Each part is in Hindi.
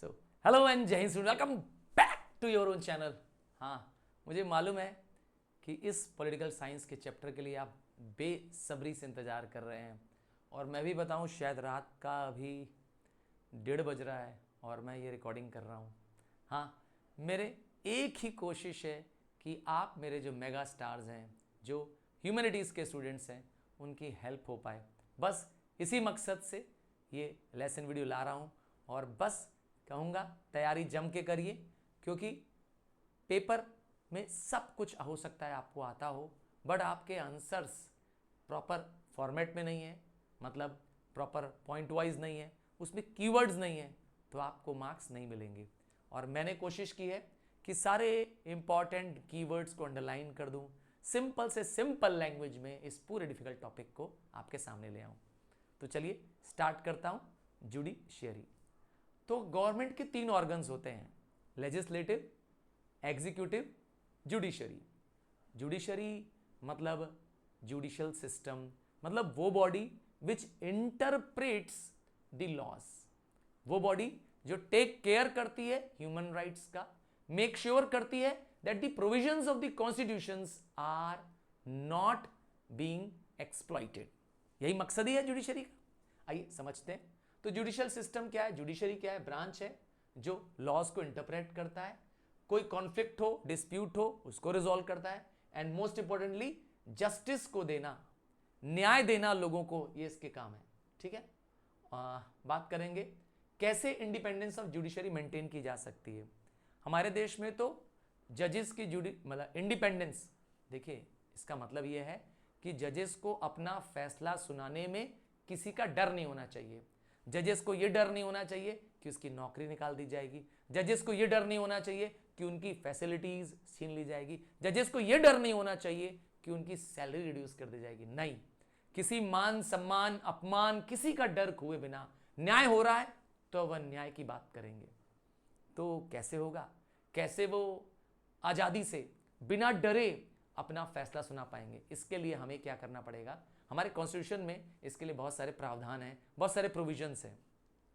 सो हेलो एंड जय हिंद, welcome back to your own channel. हाँ, मुझे मालूम है कि इस पॉलिटिकल साइंस के चैप्टर के लिए आप बेसब्री से इंतज़ार कर रहे हैं और मैं भी बताऊं शायद रात का अभी 1:30 बज रहा है और मैं ये रिकॉर्डिंग कर रहा हूँ। हाँ, मेरे एक ही कोशिश है कि आप मेरे जो मेगा स्टार्स हैं, जो ह्यूमैनिटीज़ के स्टूडेंट्स हैं, उनकी हेल्प हो पाए। बस इसी मकसद से ये लेसन वीडियो ला रहा हूँ और बस कहूँगा तैयारी जम के करिए, क्योंकि पेपर में सब कुछ हो सकता है आपको आता हो, बट आपके आंसर्स प्रॉपर फॉर्मेट में नहीं है, मतलब प्रॉपर पॉइंट वाइज नहीं है, उसमें कीवर्ड्स नहीं है, तो आपको मार्क्स नहीं मिलेंगे। और मैंने कोशिश की है कि सारे इंपॉर्टेंट कीवर्ड्स को अंडरलाइन कर दूं, सिंपल से सिंपल लैंग्वेज में इस पूरे डिफिकल्ट टॉपिक को आपके सामने ले आऊं। तो चलिए स्टार्ट करता हूं। जुडिशियरी। तो गवर्नमेंट के 3 ऑर्गन्स होते हैं, लेजिस्लेटिव, एग्जीक्यूटिव, जुडिशरी। जुडिशरी मतलब जुडिशियल सिस्टम, मतलब वो body which interprets the laws, वो बॉडी जो टेक केयर करती है ह्यूमन राइट्स का, मेक श्योर करती है that the provisions of the constitutions are not being exploited. यही मकसद ही है जुडिशरी का। आइए समझते हैं। तो जुडिशियल सिस्टम क्या है, जुडिशरी क्या है? ब्रांच है जो लॉज को इंटरप्रेट करता है, कोई कॉन्फ्लिक्ट हो, डिस्प्यूट हो, उसको रिजॉल्व करता है, एंड मोस्ट इंपॉर्टेंटली जस्टिस को देना, न्याय देना लोगों को, ये इसके काम है। ठीक है। बात करेंगे कैसे इंडिपेंडेंस ऑफ जुडिशरी मेंटेन की जा सकती है। हमारे देश में तो जजेस की मतलब इंडिपेंडेंस, देखिए इसका मतलब यह है कि जजेस को अपना फैसला सुनाने में किसी का डर नहीं होना चाहिए। जजेस को यह डर नहीं होना चाहिए कि उसकी नौकरी निकाल दी जाएगी। जजेस को यह डर नहीं होना चाहिए कि उनकी फैसिलिटीज छीन ली जाएगी। जजेस को यह डर नहीं होना चाहिए कि उनकी सैलरी रिड्यूस कर दी जाएगी। नहीं, किसी मान सम्मान अपमान किसी का डर हुए बिना न्याय हो रहा है तो वह न्याय की बात करेंगे। तो कैसे होगा, कैसे वो आजादी से बिना डरे अपना फैसला सुना पाएंगे? इसके लिए हमें क्या करना पड़ेगा? हमारे कॉन्स्टिट्यूशन में इसके लिए बहुत सारे प्रावधान हैं, बहुत सारे प्रोविजंस हैं।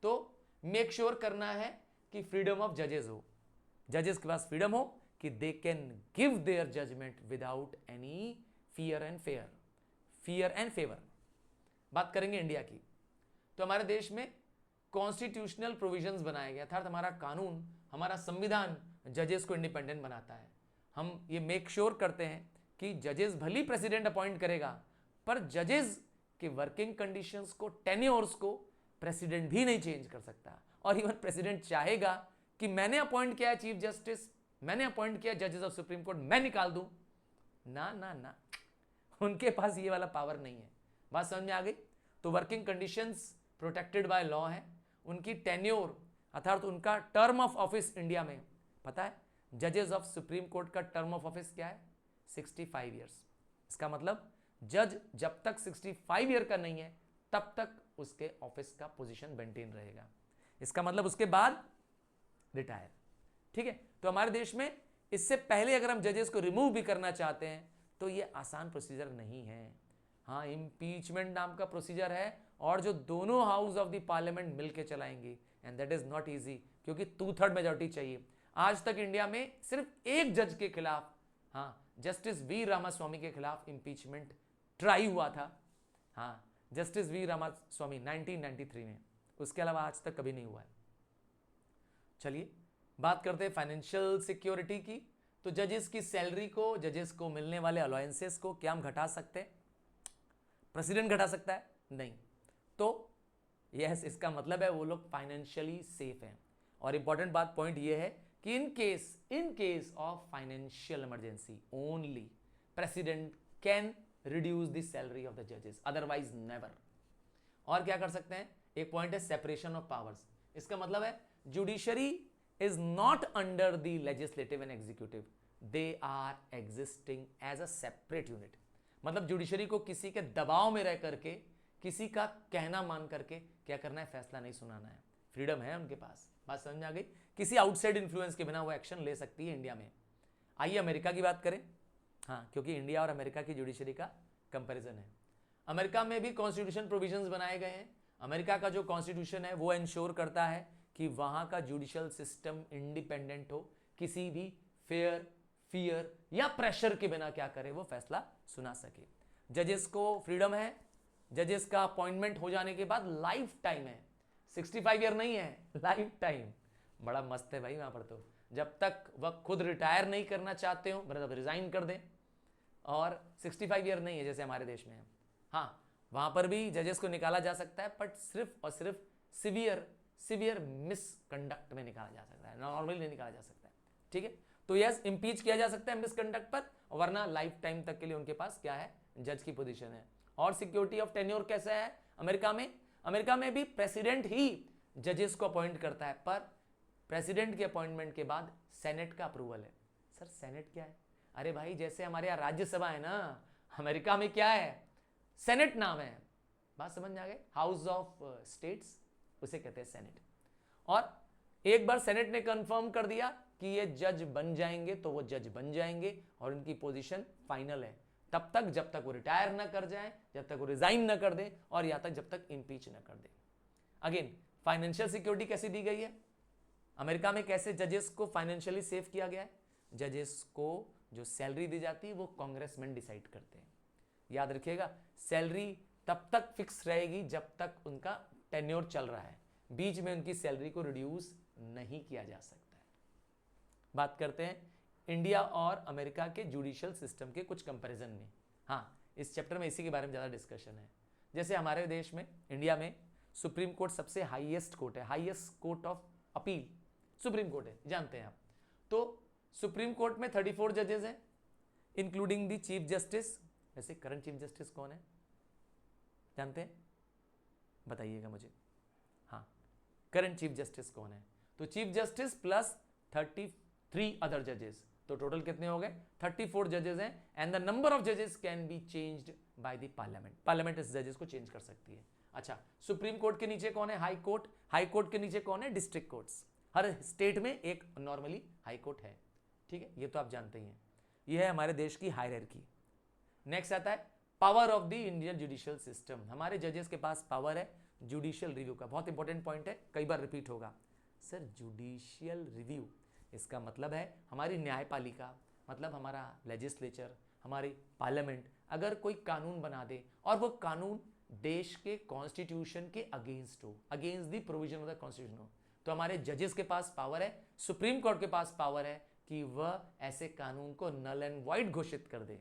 तो मेक श्योर करना है कि फ्रीडम ऑफ जजेस हो, जजेस के पास फ्रीडम हो कि they can give their judgement without any fear and favour. बात करेंगे इंडिया की। तो हमारे देश में कॉन्स्टिट्यूशनल प्रोविजंस बनाए गए, अर्थात हमारा कानून, हमारा संविधान जजेस को इंडिपेंडेंट बनाता है। हम ये मेक श्योर करते हैं कि जजेस भली प्रेसिडेंट अपॉइंट करेगा, पर जजेस के वर्किंग कंडीशंस को, टेन्योर्स को प्रेसिडेंट भी नहीं चेंज कर सकता। और इवन प्रेसिडेंट चाहेगा कि मैंने अपॉइंट किया चीफ जस्टिस, मैंने अपॉइंट किया जजेस ऑफ सुप्रीम कोर्ट, मैं निकाल दूं, ना ना ना, उनके पास ये वाला पावर नहीं है। बात समझ में आ गई? तो working conditions protected by law है। उनकी टेन्योर अर्थात उनका टर्म ऑफ ऑफिस, इंडिया में पता है जजेस ऑफ सुप्रीम कोर्ट का टर्म ऑफ ऑफिस क्या है? 65 ईयर्स। इसका मतलब जज जब तक 65 ईयर का नहीं है तब तक उसके ऑफिस का पोजीशन मेंटेन रहेगा। इसका मतलब उसके बाद रिटायर। ठीक है। तो हमारे देश में इससे पहले अगर हम जजेस को रिमूव भी करना चाहते हैं तो ये आसान प्रोसीजर नहीं है। हाँ, इम्पीचमेंट नाम का प्रोसीजर है और जो दोनों हाउस ऑफ द पार्लियामेंट मिलकर चलाएंगे, and that is not easy, क्योंकि 2/3 मेजोरिटी चाहिए। आज तक इंडिया में सिर्फ एक जज के खिलाफ, हाँ, जस्टिस वी रामास्वामी के खिलाफ इंपीचमेंट ट्राई हुआ था। हाँ, जस्टिस वी रामास्वामी 1993 में, उसके अलावा आज तक कभी नहीं हुआ है। चलिए बात करते हैं फाइनेंशियल सिक्योरिटी की। तो जजेस की सैलरी को, जजेस को मिलने वाले अलाउंसेस को क्या हम घटा सकते हैं? प्रेसिडेंट घटा सकता है? नहीं। तो यस, इसका मतलब है वो लोग फाइनेंशियली सेफ हैं। और इंपॉर्टेंट बात, पॉइंट ये है कि in case of financial emergency only president can reduce the salary of the जजेस, अदरवाइज नेवर। और क्या कर सकते हैं? एक पॉइंट है सेपरेशन ऑफ पावर्स। इसका मतलब है judiciary is not under the legislative and executive, they are existing as a separate unit. मतलब जुडिशरी को किसी के दबाव में रह करके, किसी का कहना मान करके क्या करना है? फैसला नहीं सुनाना है। फ्रीडम है उनके पास। बात समझ में आ गई? किसी आउटसाइड इन्फ्लुएंस के बिना वो एक्शन ले सकती है इंडिया में। आइए अमेरिका की बात करें। हाँ, क्योंकि इंडिया और अमेरिका की जुडिशरी का कंपैरिजन है। अमेरिका में भी कॉन्स्टिट्यूशन प्रोविजंस बनाए गए हैं। अमेरिका का जो कॉन्स्टिट्यूशन है वो इंश्योर करता है कि वहां का जुडिशियल सिस्टम इंडिपेंडेंट हो, किसी भी फेयर, फियर या प्रेशर के बिना क्या करे, वो फैसला सुना सके। जजेस को फ्रीडम है, जजेस का अपॉइंटमेंट हो जाने के बाद लाइफ टाइम है, 65 ईयर नहीं है, लाइफ टाइम। बड़ा मस्त है भाई वहां पर, तो जब तक वह खुद रिटायर नहीं करना चाहते हो, मतलब रिजाइन कर दें, और 65 ईयर नहीं है जैसे हमारे देश में है। हाँ, वहां पर भी जजेस को निकाला जा सकता है, बट सिर्फ और सिर्फ सिवियर मिसकंडक्ट में निकाला जा सकता है, नॉर्मली नहीं निकाला जा सकता है। ठीक है, तो यस, इंपीच किया जा सकता है मिसकंडक्ट पर, वरना लाइफ टाइम तक के लिए उनके पास क्या है, जज की पोजीशन है। और सिक्योरिटी ऑफ टेन्योर कैसा है अमेरिका में? अमेरिका में भी प्रेसिडेंट ही जजेस को अपॉइंट करता है, पर प्रेसिडेंट के अपॉइंटमेंट के बाद सेनेट का अप्रूवल है। सर सेनेट क्या है? अरे भाई, जैसे हमारे यहाँ राज्यसभा है ना, अमेरिका में क्या है, सेनेट नाम है। बात समझ में आ गई? हाउस ऑफ स्टेट्स उसे कहते हैं सेनेट। और एक बार सेनेट ने कंफर्म कर दिया कि ये जज बन जाएंगे, तो वो जज बन जाएंगे और उनकी पोजीशन फाइनल है तब तक जब तक वो रिटायर ना कर जाए, जब तक वो रिजाइन ना कर दे, और या तक जब तक इंपीच ना कर दे। अगेन, फाइनेंशियल सिक्योरिटी कैसे दी गई है अमेरिका में? कैसे जजेस को फाइनेंशियली सेव किया गया है? जजेस को जो सैलरी दी जाती है वो कांग्रेसमैन डिसाइड करते हैं। याद रखिएगा, सैलरी तब तक फिक्स रहेगी जब तक उनका टेन्योर चल रहा है, बीच में उनकी सैलरी को रिड्यूस नहीं किया जा सकता है। बात करते हैं इंडिया और अमेरिका के जुडिशियल सिस्टम के कुछ कंपैरिजन में। हाँ, इस चैप्टर में इसी के बारे में ज़्यादा डिस्कशन है। जैसे हमारे देश में, इंडिया में, सुप्रीम कोर्ट सबसे हाईएस्ट कोर्ट है, highest court of appeal supreme court है, जानते हैं आप। तो सुप्रीम कोर्ट में 34 जजेस हैं, इंक्लूडिंग द चीफ जस्टिस। वैसे करंट चीफ जस्टिस कौन है, जानते हैं? बताइएगा मुझे। हाँ, करंट चीफ जस्टिस कौन है? तो चीफ जस्टिस प्लस 33 अदर जजेस, तो टोटल कितने हो गए? 34 जजेस हैं। एंड द नंबर ऑफ जजेस can be changed by the parliament. Parliament इस जजेस को चेंज कर सकती है। अच्छा, सुप्रीम कोर्ट के नीचे कौन है? High court. हाई कोर्ट के नीचे कौन है? District courts. हर स्टेट में एक नॉर्मली हाई कोर्ट है। ठीक है, ये तो आप जानते ही हैं। ये है हमारे देश की हायरार्की। नेक्स्ट आता है power of the Indian judicial system. हमारे जजेस के पास पावर है जुडिशियल रिव्यू का। बहुत इंपॉर्टेंट पॉइंट है, कई बार रिपीट होगा। सर जुडिशियल रिव्यू, इसका मतलब है हमारी न्यायपालिका, मतलब हमारा लेजिस्लेचर, हमारी पार्लियामेंट अगर कोई कानून बना दे और वो कानून देश के कॉन्स्टिट्यूशन के अगेंस्ट हो, against the provision of the constitution हो, तो हमारे जजेस के पास पावर है, सुप्रीम कोर्ट के पास पावर है कि वह ऐसे कानून को नल एंड वाइड घोषित कर दे।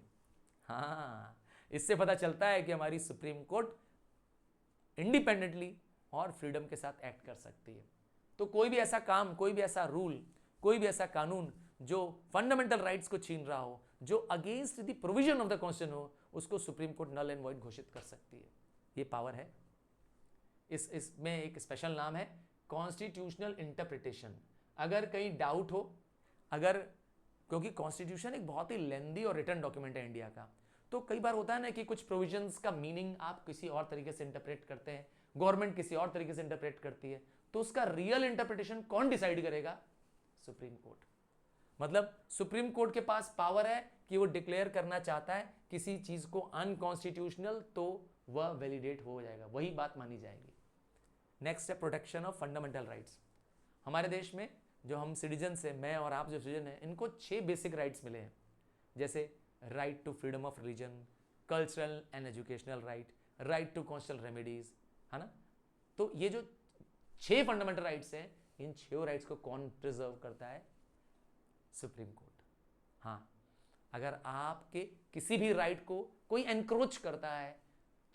हाँ, इससे पता चलता है कि हमारी सुप्रीम कोर्ट इंडिपेंडेंटली और फ्रीडम के साथ एक्ट कर सकती है। तो कोई भी ऐसा काम, कोई भी ऐसा रूल, कोई भी ऐसा कानून जो फंडामेंटल राइट्स को छीन रहा हो, जो against the provision of the constitution हो, उसको supreme court null and void घोषित कर सकती है। ये पावर है। इसमें एक स्पेशल नाम है कॉन्स्टिट्यूशनल इंटरप्रिटेशन। अगर कहीं डाउट हो, अगर, क्योंकि कॉन्स्टिट्यूशन एक बहुत ही लेंदी और रिटन डॉक्यूमेंट है इंडिया का, तो कई बार होता है ना कि कुछ प्रोविजंस का मीनिंग आप किसी और तरीके से इंटरप्रेट करते हैं, गवर्नमेंट किसी और तरीके से इंटरप्रेट करती है, तो उसका रियल इंटरप्रिटेशन कौन डिसाइड करेगा? Supreme court. मतलब सुप्रीम कोर्ट के पास पावर है कि वो डिक्लेयर करना चाहता है किसी चीज को अनकॉन्स्टिट्यूशनल, तो वह वैलिडेट हो जाएगा, वही बात मानी जाएगी। नेक्स्ट है प्रोटेक्शन ऑफ फंडामेंटल राइट्स। हमारे देश में जो हम सिटीजन है, मैं और आप जो सिटीजन हैं, इनको 6 बेसिक राइट्स मिले हैं। जैसे right to freedom of religion, cultural and educational right, right to constitutional remedies, है ना। तो ये जो 6 फंडामेंटल राइट्स हैं, इन 6 राइट्स को कौन प्रिजर्व करता है? Supreme court. हाँ, अगर आपके किसी भी राइट को कोई एनक्रोच करता है,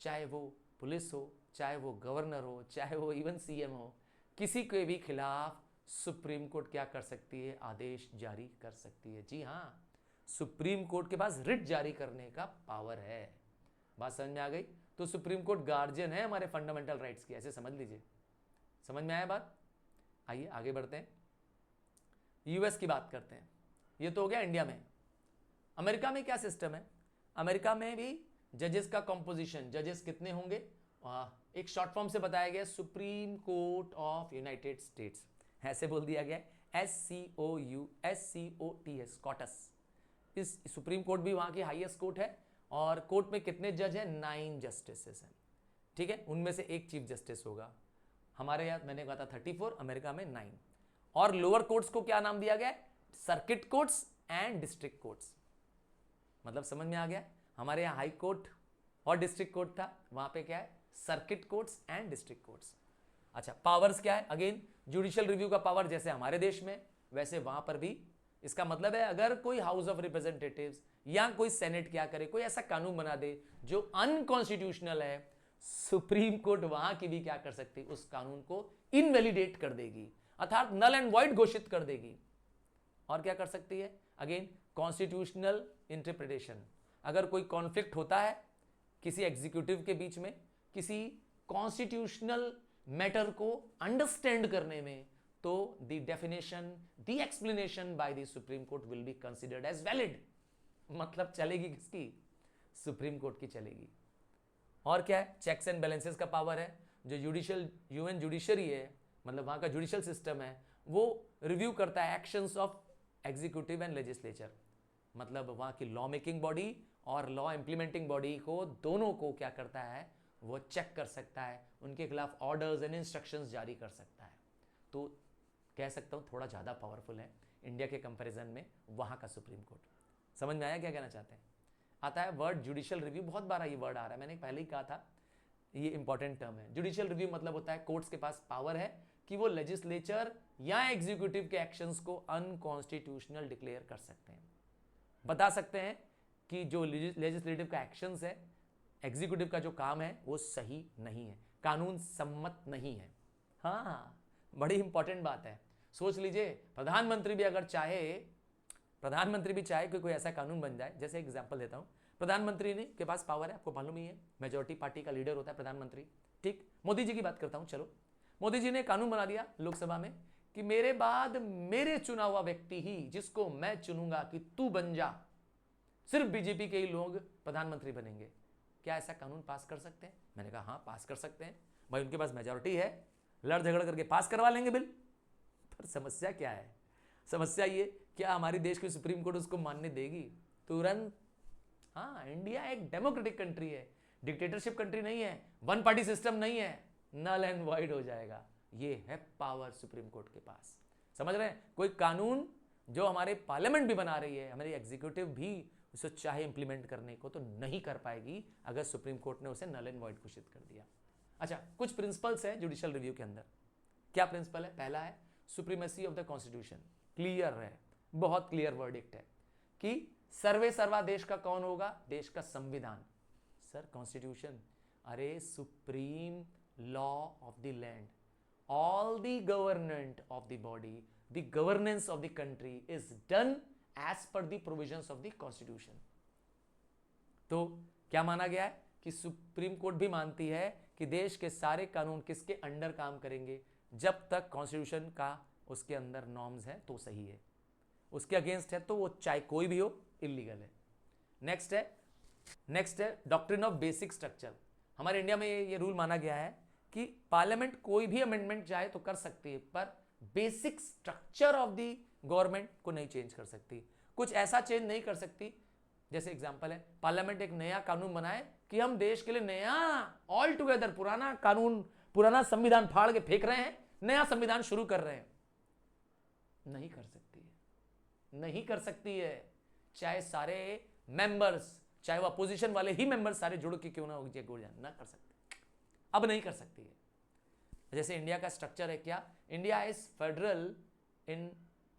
चाहे वो पुलिस हो, चाहे वो गवर्नर हो, चाहे वो इवन सीएम हो, किसी के भी खिलाफ सुप्रीम कोर्ट क्या कर सकती है? आदेश जारी कर सकती है। जी हाँ, सुप्रीम कोर्ट के पास रिट जारी करने का पावर है। बात समझ में आ गई? तो सुप्रीम कोर्ट गार्जियन है हमारे फंडामेंटल राइट्स की, ऐसे समझ लीजिए। समझ में आया बात? आइए आगे बढ़ते हैं, यूएस की बात करते हैं। ये तो हो गया इंडिया में। अमेरिका में क्या सिस्टम है? अमेरिका में भी जजेस का कंपोजिशन, जजेस कितने होंगे? एक शॉर्ट फॉर्म से बताया गया, supreme court of United states, ऐसे बोल दिया गया, SCOUS, स्कॉटस। इस सुप्रीम कोर्ट भी वहां की हाईएस्ट कोर्ट है, और कोर्ट में कितने जज हैं? 9 जस्टिसेस हैं। ठीक है, उनमें से एक चीफ जस्टिस होगा। हमारे यहाँ मैंने कहा था 34, अमेरिका में 9। और लोअर कोर्ट्स को क्या नाम दिया गया है? Circuit courts and district courts. मतलब समझ में आ गया? हमारे यहाँ हाई कोर्ट और डिस्ट्रिक्ट कोर्ट था, वहां पे क्या है? Circuit courts and district courts. अच्छा, पावर्स क्या है? अगेन जुडिशियल रिव्यू का पावर जैसे हमारे देश में, वैसे वहां पर भी। इसका मतलब है अगर कोई हाउस ऑफ रिप्रेजेंटेटिव्स या कोई सेनेट क्या करे, कोई ऐसा कानून बना दे जो अनकॉन्स्टिट्यूशनल है, सुप्रीम कोर्ट वहां की भी क्या कर सकती है? उस कानून को इनवैलिडेट कर देगी, अर्थात नल एंड वॉइड घोषित कर देगी। और क्या कर सकती है? Again constitutional interpretation. अगर कोई कॉन्फ्लिक्ट होता है किसी एग्जीक्यूटिव के बीच में, किसी कॉन्स्टिट्यूशनल मैटर को अंडरस्टैंड करने में, तो the definition, the explanation by the supreme court will be considered as valid. मतलब चलेगी किसकी? सुप्रीम कोर्ट की चलेगी। और क्या है? चेक्स एंड बैलेंसेस का पावर है। जो जुडिशियल यूएन जुडिशरी है, मतलब वहां का जुडिशियल सिस्टम है, वो रिव्यू करता है actions of executive and legislature. मतलब वहां की लॉ मेकिंग बॉडी और लॉ इंप्लीमेंटिंग बॉडी को, दोनों को क्या करता है? वो चेक कर सकता है, उनके खिलाफ ऑर्डर्स एंड इंस्ट्रक्शंस जारी कर सकता है। तो कह सकता हूं थोड़ा ज्यादा पावरफुल है इंडिया के कंपैरिजन में वहां का सुप्रीम कोर्ट। समझ में आया क्या कहना चाहते हैं? आता है वर्ड जुडिशियल रिव्यू, बहुत बार ये वर्ड आ रहा है, मैंने पहले ही कहा था, ये इंपॉर्टेंट टर्म है। जुडिशियल रिव्यू मतलब होता है कोर्ट्स के पास पावर है कि वो लेजिस्लेचर या एग्जीक्यूटिव के एक्शंस को अनकॉन्स्टिट्यूशनल डिक्लेयर कर सकते हैं, बता सकते हैं कि जो लेजिस्लेटिव का एक्शंस है, एग्जीक्यूटिव का जो काम है, वो सही नहीं है, कानून सम्मत नहीं है। हाँ, बड़ी इंपॉर्टेंट बात है। सोच लीजिए, प्रधानमंत्री भी अगर चाहे, प्रधानमंत्री भी चाहे कि कोई ऐसा कानून बन जाए, जैसे एग्जांपल देता हूं, प्रधानमंत्री ने के पास पावर है, आपको मालूम ही है, मेजॉरिटी पार्टी का लीडर होता है प्रधानमंत्री, ठीक। मोदी जी की बात करता हूं, चलो, मोदी जी ने कानून बना दिया लोकसभा में कि मेरे बाद मेरे चुना हुआ व्यक्ति ही, जिसको मैं चुनूंगा कि तू बन जा, सिर्फ बीजेपी के ही लोग प्रधानमंत्री बनेंगे। क्या ऐसा कानून पास कर सकते हैं? मैंने कहा हाँ, पास कर सकते हैं भाई, उनके पास मेजॉरिटी है, लड़ झगड़ करके पास करवा लेंगे बिल। पर समस्या क्या है? समस्या ये, क्या हमारी देश की सुप्रीम कोर्ट उसको मानने देगी तुरंत? हाँ, इंडिया एक डेमोक्रेटिक कंट्री है, डिक्टेटरशिप कंट्री नहीं है, वन पार्टी सिस्टम नहीं है, नल एंड वाइड हो जाएगा। ये है पावर सुप्रीम कोर्ट के पास। समझ रहे हैं? कोई कानून जो हमारे पार्लियामेंट भी बना रही है, हमारी एग्जीक्यूटिव भी उसे चाहे इंप्लीमेंट करने को, तो नहीं कर पाएगी अगर सुप्रीम कोर्ट ने उसे नल एंड वॉइड घोषित कर दिया। अच्छा, कुछ प्रिंसिपल्स है जुडिशियल रिव्यू के अंदर। क्या प्रिंसिपल है? पहला है supremacy of the constitution. Clear है, बहुत क्लियर वर्डिक्ट है कि सर्वे सर्वा देश का कौन होगा? देश का संविधान। सर कॉन्स्टिट्यूशन, अरे supreme law of the land, all the government of the body, the governance of the country is done as per the provisions of the constitution. तो क्या माना गया है कि सुप्रीम कोर्ट भी मानती है कि देश के सारे कानून किसके अंडर काम करेंगे? जब तक कॉन्स्टिट्यूशन का उसके अंदर नॉर्म्स है तो सही है, उसके अगेंस्ट है तो वो चाहे कोई भी हो इलीगल है। नेक्स्ट है डॉक्ट्रिन ऑफ बेसिक स्ट्रक्चर। हमारे इंडिया में ये रूल माना गया है कि पार्लियामेंट कोई भी अमेंडमेंट चाहे तो कर सकती है, पर basic structure of the government को नहीं चेंज कर सकती, कुछ ऐसा चेंज नहीं कर सकती। जैसे एग्जांपल है, पार्लियामेंट एक नया कानून बनाए कि हम देश के लिए नया, ऑल टुगेदर पुराना कानून, पुराना संविधान फाड़ के फेंक रहे हैं, नया संविधान शुरू कर रहे हैं, नहीं कर सकती है, नहीं कर सकती है। चाहे सारे मेंबर्स, चाहे वो अपोजिशन वाले ही मेंबर्स सारे जुड़ के क्यों ना हो जाए, ना कर सकते, अब नहीं कर सकती है। जैसे इंडिया का स्ट्रक्चर है, क्या? India is federal in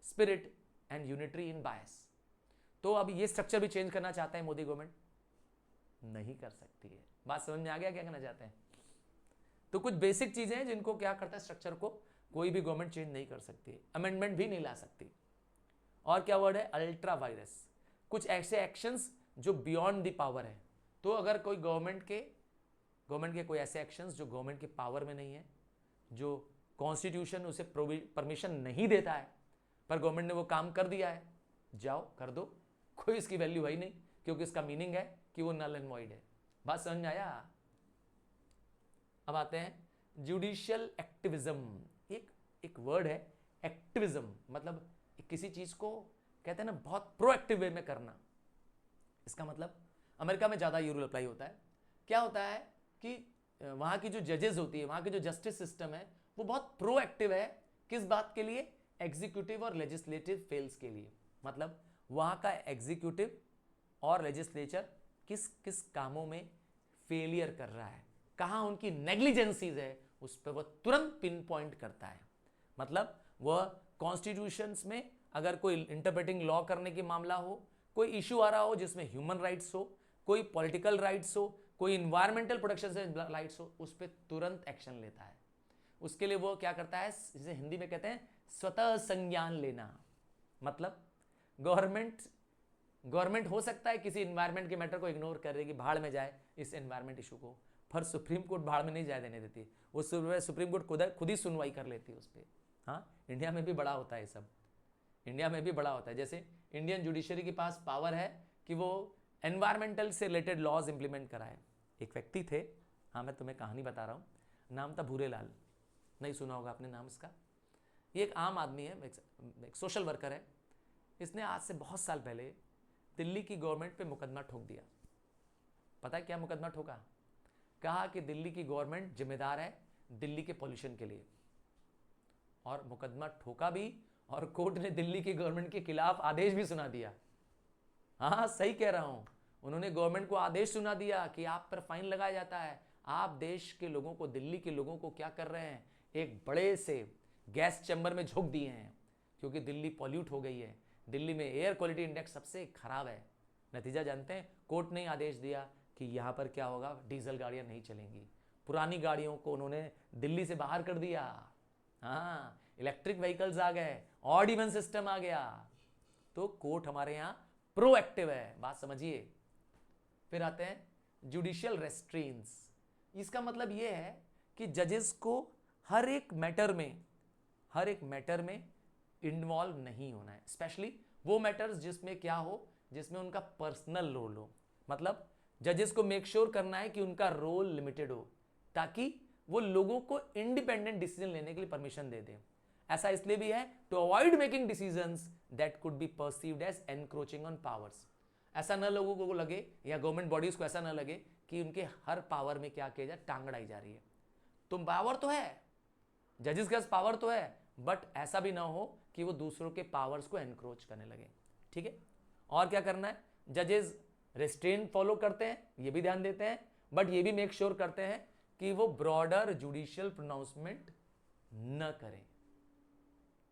spirit and unitary in bias. तो अब ये स्ट्रक्चर भी चेंज करना चाहता है मोदी गवर्नमेंट, नहीं कर सकती है। बात समझ में आ गया क्या कहना चाहते हैं? तो कुछ बेसिक चीजें हैं जिनको क्या करता है, स्ट्रक्चर को कोई भी गवर्नमेंट चेंज नहीं कर सकती, अमेंडमेंट भी नहीं ला सकती। और क्या वर्ड है? Ultra vires. कुछ ऐसे एक्शंस जो बियॉन्ड द पावर है। तो अगर कोई गवर्नमेंट के कोई ऐसे एक्शंस जो गवर्नमेंट के पावर में नहीं है, जो कॉन्स्टिट्यूशन उसे परमिशन नहीं देता है, पर गवर्नमेंट ने वो काम कर दिया है, जाओ कर दो, कोई इसकी वैल्यू है ही नहीं, क्योंकि इसका मीनिंग है कि वो नल एंड वॉइड है। बात समझ में आया? अब आते हैं जुडिशियल एक्टिविज्म। एक वर्ड है एक्टिविज्म, मतलब किसी चीज को कहते हैं ना बहुत प्रोएक्टिव वे में करना। इसका मतलब अमेरिका में ज्यादा ये रूल अप्लाई होता है। क्या होता है कि वहाँ की जो जजेस होती है, वहाँ की जो जस्टिस सिस्टम है, वो बहुत प्रोएक्टिव है। किस बात के लिए? एग्जीक्यूटिव और लेजिस्लेटिव फेल्स के लिए। मतलब वहाँ का एग्जीक्यूटिव और लेजिस्लेचर किस किस कामों में फेलियर कर रहा है, कहाँ उनकी नेग्लिजेंसीज है, उस पर वह तुरंत पिन पॉइंट करता है। मतलब वह कॉन्स्टिट्यूशंस में अगर कोई इंटरप्रेटिंग लॉ करने की मामला हो, कोई इशू आ रहा हो जिसमें ह्यूमन राइट्स हो, कोई पॉलिटिकल राइट्स हो, कोई इन्वायरमेंटल प्रोटेक्शन से राइट्स हो, उस पर तुरंत एक्शन लेता है। उसके लिए वो क्या करता है, जिसे हिंदी में कहते हैं स्वतः संज्ञान लेना। मतलब गवर्नमेंट हो सकता है किसी इन्वायरमेंट के मैटर को इग्नोर कर रही कि भाड़ में जाए इस इन्वायरमेंट इशू को, पर सुप्रीम कोर्ट भाड़ में नहीं जाए देने देती। वो सुप्रीम कोर्ट खुद ही सुनवाई कर लेती है उस पर। हाँ, इंडिया में भी बड़ा होता है सब, इंडिया में भी बड़ा होता है। जैसे इंडियन जुडिशरी के पास पावर है कि वो एनवायरमेंटल से रिलेटेड लॉज इंप्लीमेंट कराए। एक व्यक्ति थे, हाँ मैं तुम्हें कहानी बता रहा हूँ, नाम था भूरेलाल, नहीं सुना होगा आपने नाम इसका। ये एक आम आदमी है, एक सोशल वर्कर है। इसने आज से बहुत साल पहले दिल्ली की गवर्नमेंट पे मुकदमा ठोक दिया। पता है क्या मुकदमा ठोका? कहा कि दिल्ली की गवर्नमेंट जिम्मेदार है दिल्ली के पॉल्यूशन के लिए, और मुकदमा ठोका भी, और कोर्ट ने दिल्ली की गवर्नमेंट के खिलाफ आदेश भी सुना दिया। हाँ सही कह रहा हूं, उन्होंने गवर्नमेंट को आदेश सुना दिया कि आप पर फाइन लगाया जाता है, आप देश के लोगों को, दिल्ली के लोगों को क्या कर रहे हैं, एक बड़े से गैस चैम्बर में झोंक दिए हैं, क्योंकि दिल्ली पॉल्यूट हो गई है। दिल्ली में एयर क्वालिटी इंडेक्स सबसे खराब है। नतीजा जानते हैं, कोर्ट ने आदेश दिया कि यहाँ पर क्या होगा, डीजल गाड़ियाँ नहीं चलेंगी, पुरानी गाड़ियों को उन्होंने दिल्ली से बाहर कर दिया। हाँ, इलेक्ट्रिक व्हीकल्स आ गए, ऑड इवन सिस्टम आ गया। तो कोर्ट हमारे यहाँ प्रोएक्टिव है, बात समझिए। फिर आते हैं जुडिशियल रेस्ट्रेंट्स। इसका मतलब यह है कि जजेस को हर एक मैटर में इन्वॉल्व नहीं होना है, स्पेशली वो मैटर्स जिसमें क्या हो, जिसमें उनका पर्सनल रोल हो। मतलब जजेस को मेक श्योर करना है कि उनका रोल लिमिटेड हो, ताकि वो लोगों को इंडिपेंडेंट डिसीजन लेने के लिए परमिशन दे दें। ऐसा इसलिए भी है to avoid making decisions that could be perceived as encroaching on powers. ऐसा न लोगों को लगे, या गवर्नमेंट बॉडीज को ऐसा न लगे कि उनके हर पावर में क्या किया जाए, टांग अड़ाई जा रही है। तो पावर तो है, जजेस के पास पावर तो है, बट ऐसा भी ना हो कि वो दूसरों के पावर्स को एनक्रोच करने लगे। ठीक है, और क्या करना है, जजेस रेस्ट्रेंट फॉलो करते हैं, ये भी ध्यान देते हैं, बट ये भी मेक श्योर करते हैं कि वो ब्रॉडर जुडिशियल प्रोनाउंसमेंट न करें।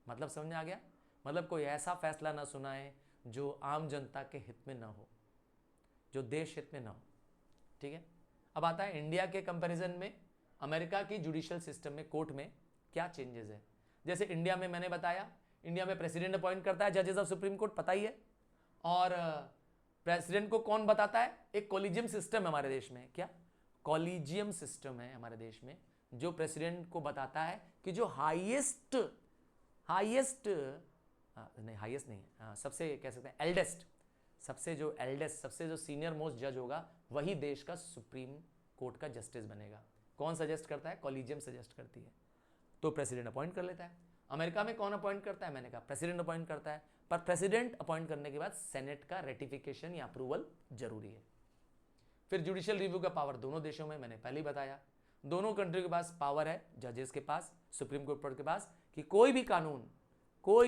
मतलब समझ में आ गया? मतलब कोई ऐसा फैसला ना सुनाए जो आम जनता के हित में ना हो, जो देश हित में ना हो। ठीक है, अब आता है इंडिया के कंपैरिजन में अमेरिका की जुडिशियल सिस्टम में, कोर्ट में क्या चेंजेस है। जैसे इंडिया में मैंने बताया, इंडिया में प्रेसिडेंट अपॉइंट करता है जजेस ऑफ सुप्रीम कोर्ट, पता ही है। और प्रेसिडेंट को कौन बताता है? एक कॉलेजियम सिस्टम है हमारे देश में। क्या कॉलेजियम सिस्टम है हमारे देश में, जो प्रेसिडेंट को बताता है कि जो हाईएस्ट सबसे कह सकते हैं एल्डेस्ट, सबसे जो सीनियर मोस्ट जज होगा, वही देश का सुप्रीम कोर्ट का जस्टिस बनेगा। कौन सजेस्ट करता है? कॉलेजियम सजेस्ट करती है, तो प्रेसिडेंट अपॉइंट कर लेता है। अमेरिका में कौन अपॉइंट करता है? मैंने कहा प्रेसिडेंट अपॉइंट करता है, पर प्रेसिडेंट अपॉइंट करने के बाद सेनेट का रेटिफिकेशन या अप्रूवल जरूरी है। फिर जुडिशियल रिव्यू का पावर दोनों देशों में, मैंने पहले ही बताया, दोनों कंट्री के पास पावर है, जजेस के पास, सुप्रीम कोर्ट के पास, कि कोई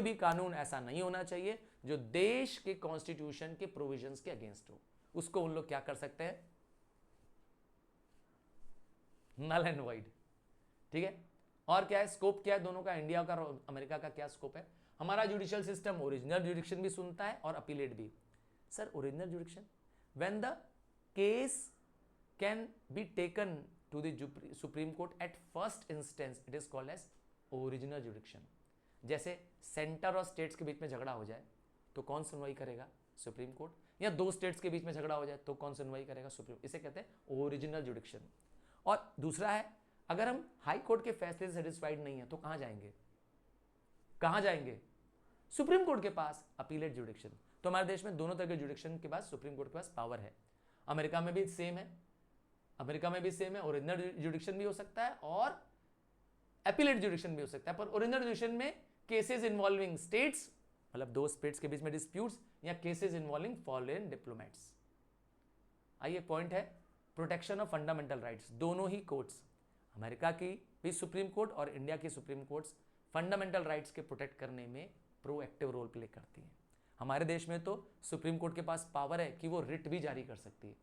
भी कानून ऐसा नहीं होना चाहिए जो देश के कॉन्स्टिट्यूशन के प्रोविजंस के अगेंस्ट हो। उसको उन लोग क्या कर सकते हैं? Null and void. ठीक है, और क्या है स्कोप, क्या है दोनों का, इंडिया का और अमेरिका का क्या स्कोप है? हमारा जुडिशियल सिस्टम ओरिजिनल जुडिक्शन भी सुनता है और अपीलेट भी। Sir original jurisdiction, when the case can be taken to the supreme court at first instance, it is called as original jurisdiction. जैसे सेंटर और स्टेट्स के बीच में झगड़ा हो जाए तो कौन सुनवाई करेगा? Supreme court. या दो स्टेट्स के बीच में झगड़ा हो जाए तो कौन सुनवाई करेगा? सुप्रीम। इसे कहते हैं ओरिजिनल जुडिक्शन। और दूसरा है, अगर हम हाई कोर्ट के फैसले से सेटिस्फाइड नहीं है तो कहां जाएंगे? सुप्रीम कोर्ट के पास, अपीलेट जुडिक्शन। तो हमारे देश में दोनों तरह के जुडिक्शन के पास सुप्रीम कोर्ट के पास पावर है। अमेरिका में भी सेम है, ओरिजिनल जुडिक्शन भी हो सकता है और अपीलेट जुडिक्शन भी हो सकता है। पर ओरिजिनल जुडिक्शन में केसेस इन्वॉल्विंग स्टेट्स, मतलब दो स्टेट्स के बीच में डिस्प्यूट्स, या केसेस इन्वॉल्विंग फॉरेन डिप्लोमेट्स। आइए पॉइंट है, प्रोटेक्शन ऑफ फंडामेंटल राइट्स। दोनों ही कोर्ट्स, अमेरिका की भी सुप्रीम कोर्ट और इंडिया की सुप्रीम कोर्ट्स, फंडामेंटल राइट्स के प्रोटेक्ट करने में प्रोएक्टिव रोल प्ले करती हैं। हमारे देश में तो सुप्रीम कोर्ट के पास पावर है कि वो रिट भी जारी कर सकती है,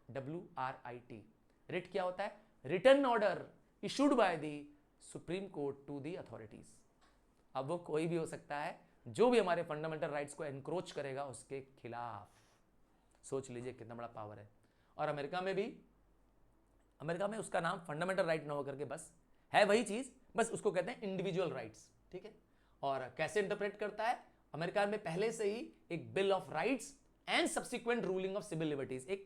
WRIT। रिट क्या होता है? Written order issued by the supreme court to the authorities. अब वो कोई भी हो सकता है जो भी हमारे फंडामेंटल राइट्स को एनक्रोच करेगा उसके खिलाफ। सोच लीजिए कितना बड़ा पावर है। और अमेरिका में उसका नाम फंडामेंटल राइट ना होकर के बस है वही चीज, बस उसको कहते हैं इंडिविजुअल राइट्स, ठीक है। और कैसे इंटरप्रेट करता है? अमेरिका में पहले से ही एक bill of rights and subsequent ruling of civil liberties, एक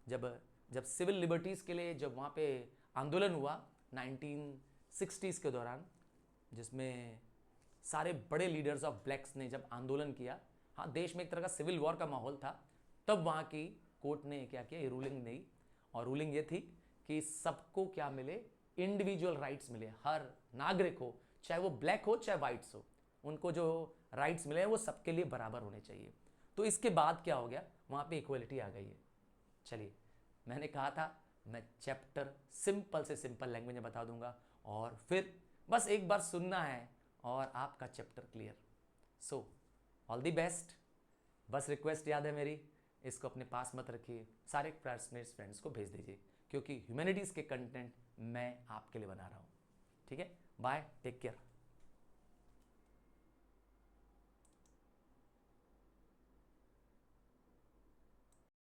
जब सिविल लिबर्टीज के लिए जब वहां पे आंदोलन हुआ 1960s के दौरान, जिसमें सारे बड़े लीडर्स ऑफ ब्लैक्स ने जब आंदोलन किया, हाँ देश में एक तरह का सिविल वॉर का माहौल था, तब वहाँ की कोर्ट ने क्या किया, ये रूलिंग दी। और रूलिंग ये थी कि सबको क्या मिले, इंडिविजुअल राइट्स मिले। हर नागरिक हो, चाहे वो ब्लैक हो चाहे वाइट्स हो, उनको जो राइट्स मिले हैं वो सबके लिए बराबर होने चाहिए। तो इसके बाद क्या हो गया, वहाँ पे इक्वलिटी आ गई है। चलिए, मैंने कहा था मैं चैप्टर सिंपल से सिंपल लैंग्वेज में बता दूंगा और फिर बस एक बार सुनना है और आपका chapter clear. So all the best. बस रिक्वेस्ट याद है मेरी, इसको अपने पास मत रखिए, सारे क्लासमेट्स फ्रेंड्स को भेज दीजिए, क्योंकि ह्यूमैनिटीज़ के कंटेंट मैं आपके लिए बना रहा हूँ। ठीक है, बाय, टेक केयर।